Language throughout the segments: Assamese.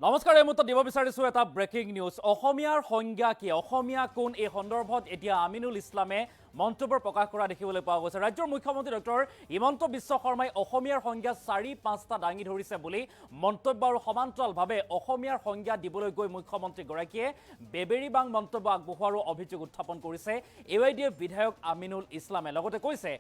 নমস্কাৰ, এই মুহূৰ্তত দিব বিচাৰিছোঁ এটা ব্ৰেকিং নিউজ। অসমীয়াৰ সংজ্ঞা কি, অসমীয়া কোন, এই সন্দৰ্ভত এতিয়া আমিনুল ইছলামে মন্তব্য প্ৰকাশ কৰা দেখিবলৈ পোৱা গৈছে। ৰাজ্যৰ মুখ্যমন্ত্ৰী ডক্টৰ হিমন্ত বিশ্ব শৰ্মাই অসমীয়াৰ সংজ্ঞা ৪-৫টা দাঙি ধৰিছে বুলি মন্তব্য আৰু সমান্তৰালভাৱে অসমীয়াৰ সংজ্ঞা দিবলৈ গৈ মুখ্যমন্ত্ৰীগৰাকীয়ে বেবেৰীবাং মন্তব্য আগবঢ়োৱাৰো অভিযোগ উত্থাপন কৰিছে AIDF বিধায়ক আমিনুল ইছলামে। লগতে কৈছে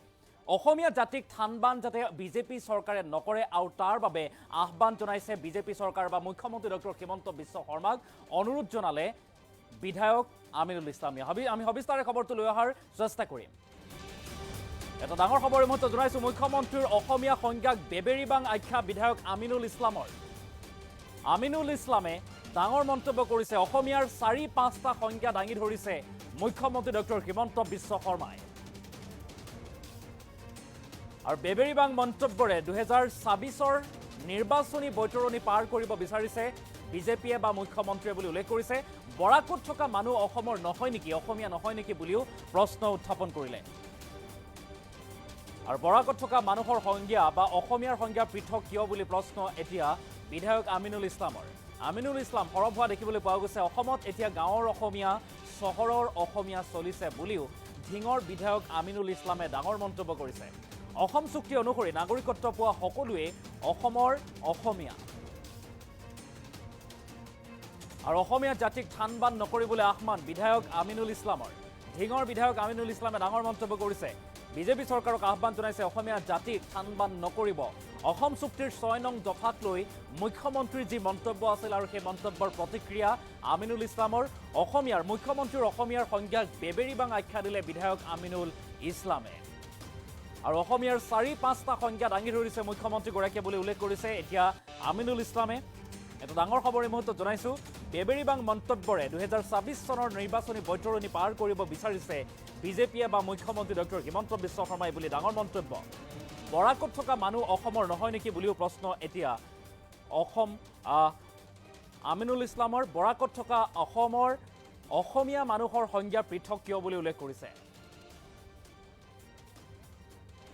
অসমীয়া জাতিক থানবান যাতে বিজেপি চৰকাৰে নকৰে আৰু তাৰ বাবে আহ্বান জনাইছে বিজেপি চৰকাৰ বা মুখ্যমন্ত্ৰী ডক্টৰ হিমন্ত বিশ্ব শৰ্মাক অনুৰোধ জনালে বিধায়ক আমিনুল ইছলামে। আমি সবিস্তাৰে খবৰটো লৈ অহাৰ চেষ্টা কৰিম। এটা ডাঙৰ খবৰ এই মুহূৰ্তত জনাইছোঁ মুখ্যমন্ত্ৰীৰ অসমীয়া সংজ্ঞাক বেবেৰীবাং আখ্যা বিধায়ক আমিনুল ইছলামৰ। আমিনুল ইছলামে ডাঙৰ মন্তব্য কৰিছে। অসমীয়াৰ ৪-৫টা সংজ্ঞা দাঙি ধৰিছে মুখ্যমন্ত্ৰী ডক্টৰ হিমন্ত বিশ্ব শৰ্মাই। আৰু বেবেৰীবাং মন্তব্যৰে ২০২৬ৰ নিৰ্বাচনী বৈতৰণি পাৰ কৰিব বিচাৰিছে বিজেপিয়ে বা মুখ্যমন্ত্ৰীয়ে বুলি উল্লেখ কৰিছে। বৰাকত থকা মানুহ অসমৰ নহয় নেকি, অসমীয়া নহয় নেকি বুলিও প্ৰশ্ন উত্থাপন কৰিলে। আৰু বৰাকত থকা মানুহৰ সংজ্ঞা বা অসমীয়াৰ সংজ্ঞা পৃথক কিয় বুলি প্ৰশ্ন এতিয়া বিধায়ক আমিনুল ইছলামৰ। আমিনুল ইছলাম সৰব হোৱা দেখিবলৈ পোৱা গৈছে। অসমত এতিয়া গাঁৱৰ অসমীয়া, চহৰৰ অসমীয়া চলিছে বুলিও ঢিঙৰ বিধায়ক আমিনুল ইছলামে ডাঙৰ মন্তব্য কৰিছে। অসম চুক্তি অনুসৰি নাগৰিকত্ব পোৱা সকলোৱে অসমৰ অসমীয়া আৰু অসমীয়া জাতিক থানবান নকৰিবলৈ আহ্বান বিধায়ক আমিনুল ইছলামৰ। ঢিঙৰ বিধায়ক আমিনুল ইছলামে ডাঙৰ মন্তব্য কৰিছে। বিজেপি চৰকাৰক আহ্বান জনাইছে অসমীয়া জাতিক থানবান নকৰিব। অসম চুক্তিৰ ৬ নং দফাক লৈ মুখ্যমন্ত্ৰীৰ যি মন্তব্য আছিল আৰু সেই মন্তব্যৰ প্ৰতিক্ৰিয়া আমিনুল ইছলামৰ। মুখ্যমন্ত্ৰীৰ অসমীয়াৰ সংজ্ঞাক বেবেৰীবাং আখ্যা দিলে বিধায়ক আমিনুল ইছলামে। আৰু অসমীয়াৰ ৪-৫টা সংজ্ঞা দাঙি ধৰিছে মুখ্যমন্ত্ৰীগৰাকীয়ে বুলি উল্লেখ কৰিছে এতিয়া আমিনুল ইছলামে। এটা ডাঙৰ খবৰ এই মুহূৰ্তত জনাইছোঁ। বেবেৰীবাং মন্তব্যৰে ২০২৬ চনৰ নিৰ্বাচনী বৈতৰণি পাৰ কৰিব বিচাৰিছে বিজেপিয়ে বা মুখ্যমন্ত্ৰী ডক্টৰ হিমন্ত বিশ্ব শৰ্মাই বুলি ডাঙৰ মন্তব্য। বৰাকত থকা মানুহ অসমৰ নহয় নেকি বুলিও প্ৰশ্ন এতিয়া আমিনুল ইছলামৰ। বৰাকত থকা অসমৰ অসমীয়া মানুহৰ সংজ্ঞা পৃথক কিয় বুলি উল্লেখ কৰিছে।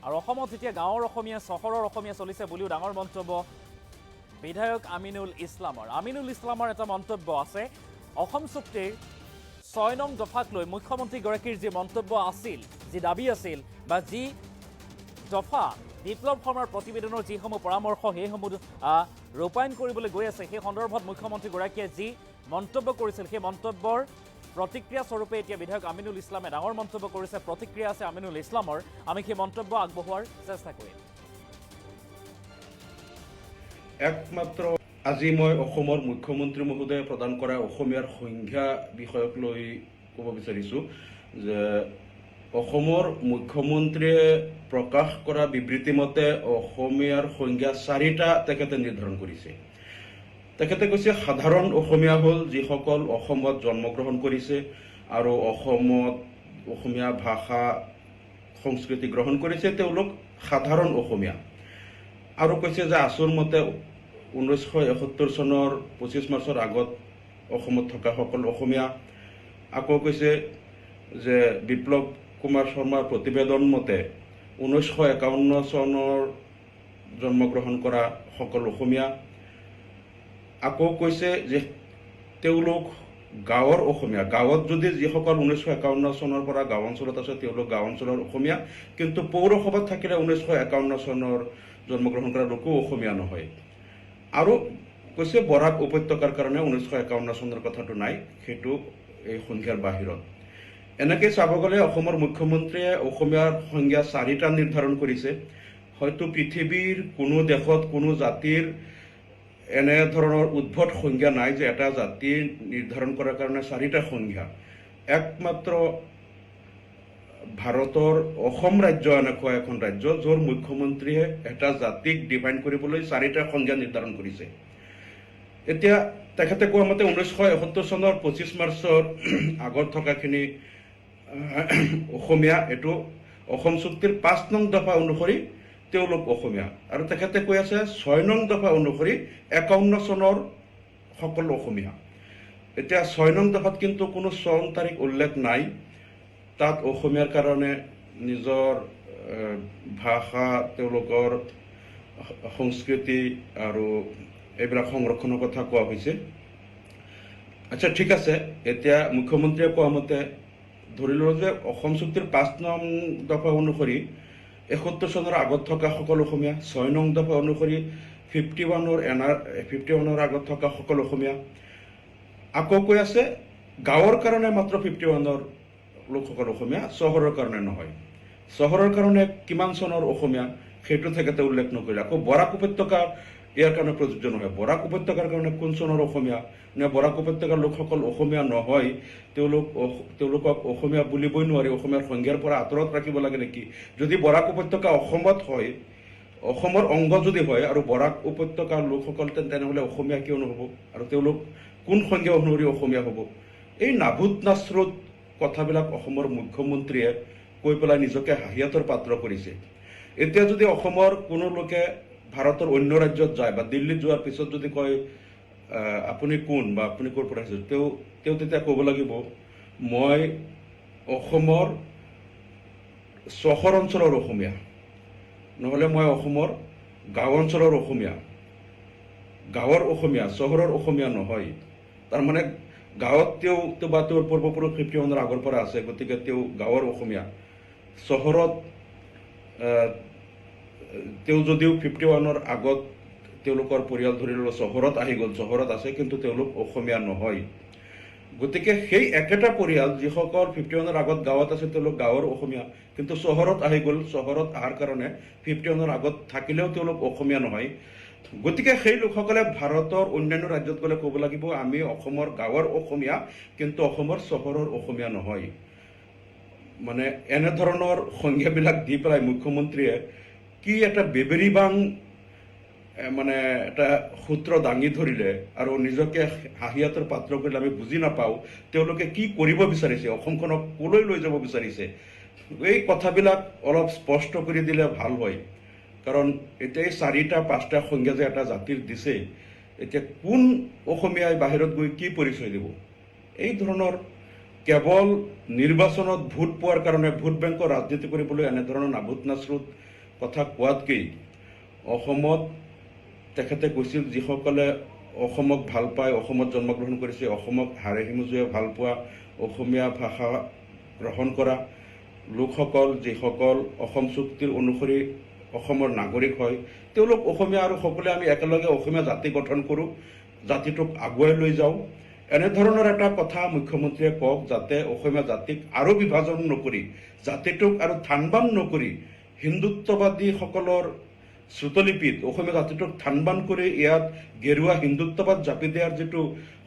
আৰু অসমত এতিয়া গাঁৱৰ অসমীয়া, চহৰৰ অসমীয়া চলিছে বুলিও ডাঙৰ মন্তব্য বিধায়ক আমিনুল ইছলামৰ। আমিনুল ইছলামৰ এটা মন্তব্য আছে। অসম চুক্তিৰ ৬ নং দফাক লৈ মুখ্যমন্ত্ৰীগৰাকীৰ যি মন্তব্য আছিল, যি দাবী আছিল বা যি দফা বিপ্লৱ শৰ্মাৰ প্ৰতিবেদনৰ যিসমূহ পৰামৰ্শ সেইসমূহ ৰূপায়ণ কৰিবলৈ গৈ আছে, সেই সন্দৰ্ভত মুখ্যমন্ত্ৰীগৰাকীয়ে যি মন্তব্য কৰিছিল সেই মন্তব্যৰ প্ৰতিক্ৰিয়া স্বৰূপে এতিয়া বিধায়ক আমিনুল ইছলামে ডাঙৰ মন্তব্য কৰিছে। প্ৰতিক্ৰিয়া আছে আমিনুল ইছলামৰ। আমি সেই মন্তব্য আগবঢ়োৱাৰ চেষ্টা কৰিম। একমাত্ৰ আজি মই অসমৰ মুখ্যমন্ত্ৰী মহোদয়ে প্ৰদান কৰা অসমীয়াৰ সংজ্ঞা বিষয়ক লৈ ক'ব বিচাৰিছোঁ যে অসমৰ মুখ্যমন্ত্ৰীয়ে প্ৰকাশ কৰা বিবৃতি মতে অসমীয়াৰ সংজ্ঞা ৪টা তেখেতে নিৰ্ধাৰণ কৰিছে। তেখেতে কৈছে সাধাৰণ অসমীয়া হ'ল যিসকল অসমত জন্মগ্ৰহণ কৰিছে আৰু অসমত অসমীয়া ভাষা সংস্কৃতি গ্ৰহণ কৰিছে, তেওঁলোক সাধাৰণ অসমীয়া। আৰু কৈছে যে আচল মতে 1971 চনৰ 25 মাৰ্চৰ আগত অসমত থকা সকলো অসমীয়া। আকৌ কৈছে যে বিপ্লৱ কুমাৰ শৰ্মাৰ প্ৰতিবেদন মতে 1951 চনৰ জন্মগ্ৰহণ কৰা সকলো অসমীয়া। আকৌ কৈছে যে তেওঁলোক গাঁৱৰ অসমীয়া। গাঁৱত যদি যিসকল 1951 চনৰ পৰা গাঁও অঞ্চলত আছে তেওঁলোক গাঁও অঞ্চলৰ অসমীয়া, কিন্তু পৌৰসভাত থাকিলে 1951 চনৰ জন্মগ্ৰহণ কৰা লোকো অসমীয়া নহয়। আৰু কৈছে বৰাক উপত্যকাৰ কাৰণে 1951 চনৰ কথাটো নাই, সেইটো এই সংজ্ঞাৰ বাহিৰত। এনেকৈ চাব গ'লে অসমৰ মুখ্যমন্ত্ৰীয়ে অসমীয়াৰ সংজ্ঞা ৪টা নিৰ্ধাৰণ কৰিছে। হয়তো পৃথিৱীৰ কোনো দেশত কোনো জাতিৰ এনেধৰণৰ উদ্ভট সংজ্ঞা নাই যে এটা জাতি নিৰ্ধাৰণ কৰাৰ কাৰণে ৪টা সংজ্ঞা। একমাত্ৰ ভাৰতৰ অসম ৰাজ্য এনেকুৱা এখন ৰাজ্য য'ৰ মুখ্যমন্ত্ৰীয়ে এটা জাতিক ডিফাইন কৰিবলৈ ৪টা সংজ্ঞা নিৰ্ধাৰণ কৰিছে। এতিয়া তেখেতে কোৱা মতে 1971 চনৰ 25 মাৰ্চৰ আগত থকাখিনি অসমীয়া, এইটো অসম চুক্তিৰ ৫ নং দফা অনুসৰি তেওঁলোক অসমীয়া। আৰু তেখেতে কৈ আছে ৬ নং দফা অনুসৰি 51 চনৰ সকলো অসমীয়া। এতিয়া ৬ নং দফাত কিন্তু কোনো চন তাৰিখ উল্লেখ নাই। তাত অসমীয়াৰ কাৰণে নিজৰ ভাষা, তেওঁলোকৰ সংস্কৃতি আৰু এইবিলাক সংৰক্ষণৰ কথা কোৱা হৈছে। আচ্ছা, ঠিক আছে। এতিয়া মুখ্যমন্ত্ৰীয়ে কোৱা মতে ধৰি লওঁ যে অসম চুক্তিৰ 5 নং দফা অনুসৰি 71 চনৰ আগত থকা সকলো অসমীয়া, 6 নং দফা অনুসৰি 51ৰ আগত থকা সকলো অসমীয়া। আকৌ কৈ আছে গাঁৱৰ কাৰণে মাত্ৰ 51ৰ লোকসকল অসমীয়া, চহৰৰ কাৰণে নহয়। চহৰৰ কাৰণে কিমান চনৰ অসমীয়া সেইটো তেখেতে উল্লেখ নকৰিলে। আকৌ বৰাক উপত্যকা ইয়াৰ কাৰণে প্ৰযোজ্য নহয়। বৰাক উপত্যকাৰ কাৰণে কোন চনৰ অসমীয়া, নে বৰাক উপত্যকাৰ লোকসকল অসমীয়া নহয়, তেওঁলোকক অসমীয়া বুলিবই নোৱাৰি, অসমীয়াৰ সংজ্ঞাৰ পৰা আঁতৰত ৰাখিব লাগে নেকি? যদি বৰাক উপত্যকা অসমত হয়, অসমৰ অংগ যদি হয় আৰু বৰাক উপত্যকাৰ লোকসকল তেনেহ'লে অসমীয়া কিয় নহ'ব? আৰু তেওঁলোক কোন সংজ্ঞা অনুসৰি অসমীয়া হ'ব? এই নাভূত নাশ্ৰুত কথাবিলাক অসমৰ মুখ্যমন্ত্ৰীয়ে কৈ পেলাই নিজকে হাঁহিয়াতৰ পাত্ৰ কৰিছে। এতিয়া যদি অসমৰ কোনো লোকে ভাৰতৰ অন্য ৰাজ্যত যায় বা দিল্লীত যোৱাৰ পিছত যদি কয় আপুনি কোন বা আপুনি ক'ৰ পৰা আহিছে, তেওঁ তেতিয়া ক'ব লাগিব মই অসমৰ চহৰ অঞ্চলৰ অসমীয়া, নহ'লে মই অসমৰ গাঁও অঞ্চলৰ অসমীয়া। গাঁৱৰ অসমীয়া, চহৰৰ অসমীয়া নহয়। তাৰমানে গাঁৱত তেওঁ বা তেওঁৰ পূৰ্বপুৰুষ 51ৰ আগৰ পৰা আছে, গতিকে তেওঁ গাঁৱৰ অসমীয়া। চহৰত তেওঁ যদিও 51ৰ আগত তেওঁলোকৰ পৰিয়াল ধৰি লওক চহৰত আহি গ'ল, চহৰত আছে, কিন্তু তেওঁলোক অসমীয়া নহয়। গতিকে সেই একেটা পৰিয়াল যিসকল 51ৰ আগত গাঁৱত আছে তেওঁলোক গাঁৱৰ অসমীয়া, কিন্তু চহৰত আহি গ'ল, চহৰত অহাৰ কাৰণে 51ৰ আগত থাকিলেও তেওঁলোক অসমীয়া নহয়। গতিকে সেই লোকসকলে ভাৰতৰ অন্যান্য ৰাজ্যত গ'লে ক'ব লাগিব আমি অসমৰ গাঁৱৰ অসমীয়া, কিন্তু অসমৰ চহৰৰ অসমীয়া নহয়। মানে এনেধৰণৰ সংজ্ঞাবিলাক দি পেলাই মুখ্যমন্ত্ৰীয়ে কি এটা বেবেৰিবাং মানে এটা সূত্ৰ দাঙি ধৰিলে আৰু নিজকে হাঁহিয়াতৰ পাত্ৰ কৰিলে আমি বুজি নাপাওঁ তেওঁলোকে কি কৰিব বিচাৰিছে, অসমখনক ক'লৈ লৈ যাব বিচাৰিছে। এই কথাবিলাক অলপ স্পষ্ট কৰি দিলে ভাল হয়। কাৰণ এতিয়া এই 4টা-5টা সংজ্ঞা যে এটা জাতিৰ দিছে, এতিয়া কোন অসমীয়াই বাহিৰত গৈ কি পৰিচয় দিব? এই ধৰণৰ কেৱল নিৰ্বাচনত ভোট পোৱাৰ কাৰণে ভোট বেংকৰ ৰাজনীতি কৰিবলৈ এনেধৰণৰ নাভূত নাশ্ৰুত কথা কোৱাতকৈ অসমত তেখেতে কৈছিল যিসকলে অসমক ভাল পায়, অসমত জন্মগ্ৰহণ কৰিছে, অসমক হাড়ে হিমজুৱে ভাল পোৱা, অসমীয়া ভাষা গ্ৰহণ কৰা লোকসকল, যিসকল অসম চুক্তিৰ অনুসৰি অসমৰ নাগৰিক হয়, তেওঁলোক অসমীয়া আৰু সকলোৱে আমি একেলগে অসমীয়া জাতি গঠন কৰোঁ, জাতিটোক আগুৱাই লৈ যাওঁ। এনেধৰণৰ এটা কথা মুখ্যমন্ত্ৰীয়ে কওক, যাতে অসমীয়া জাতিক আৰু বিভাজন নকৰি, জাতিটোক আৰু থানবান নকৰি, হিন্দুত্ববাদীসকলৰ শ্ৰুতলিপিত অসমীয়া জাতিটোক থানবান কৰি ইয়াত গেৰুৱা হিন্দুত্ববাদ জাপি দিয়াৰ যিটো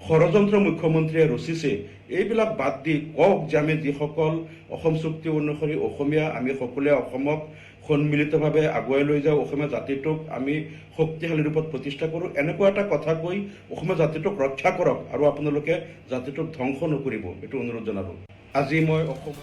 ষড়যন্ত্ৰ মুখ্যমন্ত্ৰীয়ে ৰচিছে, এইবিলাক বাদ দি কওক যে আমি যিসকল অসম চুক্তি অনুসৰি অসমীয়া, আমি সকলোৱে অসমক সন্মিলিতভাৱে আগুৱাই লৈ যাওঁ, অসমীয়া জাতিটোক আমি শক্তিশালী ৰূপত প্ৰতিষ্ঠা কৰোঁ। এনেকুৱা এটা কথা কৈ অসমীয়া জাতিটোক ৰক্ষা কৰক আৰু আপোনালোকে জাতিটোক ধ্বংস নকৰিব, এইটো অনুৰোধ জনালোঁ। আজি মই অসম